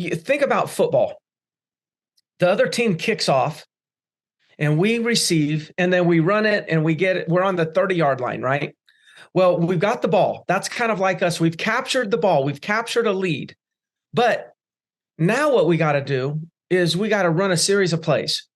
you think about football. The other team kicks off and we receive, and then we run it and we get it. We're on the 30-yard line, right? Well, we've got the ball. That's kind of like us. We've captured the ball. We've captured a lead. But now what we got to do is we got to run a series of plays.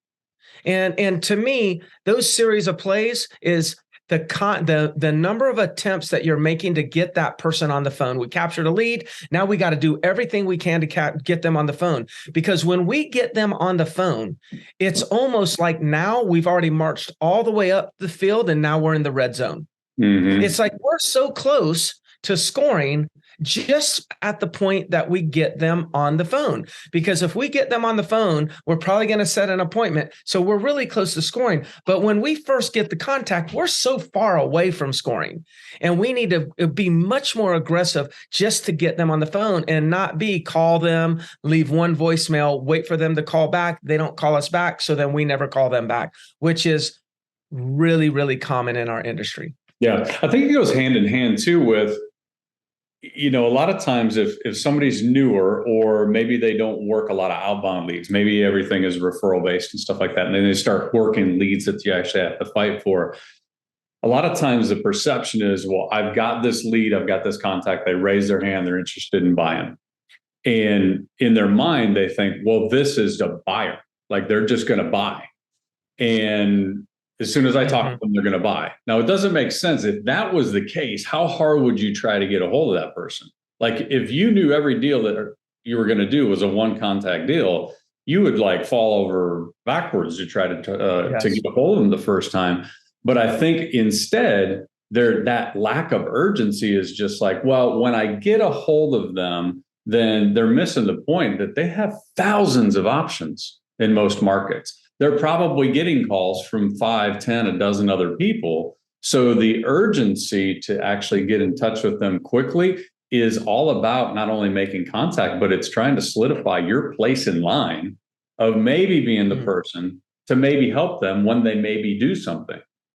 And to me, those series of plays is the number of attempts that you're making to get that person on the phone. We captured a lead. Now we got to do everything we can to get them on the phone, because when we get them on the phone, it's almost like now we've already marched all the way up the field and now we're in the red zone. Mm-hmm. It's like we're so close to scoring just at the point that we get them on the phone. Because if we get them on the phone, we're probably going to set an appointment. So we're really close to scoring. But when we first get the contact, we're so far away from scoring. And we need to be much more aggressive just to get them on the phone, and not call them, leave one voicemail, wait for them to call back. They don't call us back. So then we never call them back, which is really, really common in our industry. Yeah, I think it goes hand in hand too with, a lot of times if somebody's newer, or maybe they don't work a lot of outbound leads, maybe everything is referral based and stuff like that, and then they start working leads that you actually have to fight for. A lot of times the perception is, well, I've got this lead, I've got this contact, they raise their hand, they're interested in buying. And in their mind, they think, well, this is a buyer, like they're just going to buy. And as soon as I talk to them, they're going to buy. Now, it doesn't make sense. If that was the case, how hard would you try to get a hold of that person? Like, if you knew every deal that you were going to do was a one contact deal, you would like fall over backwards to try to get a hold of them the first time. But I think instead, that lack of urgency is just like, well, when I get a hold of them, then they're missing the point that they have thousands of options in most markets. They're probably getting calls from 5, 10, a dozen other people. So the urgency to actually get in touch with them quickly is all about not only making contact, but it's trying to solidify your place in line of maybe being the person to maybe help them when they maybe do something.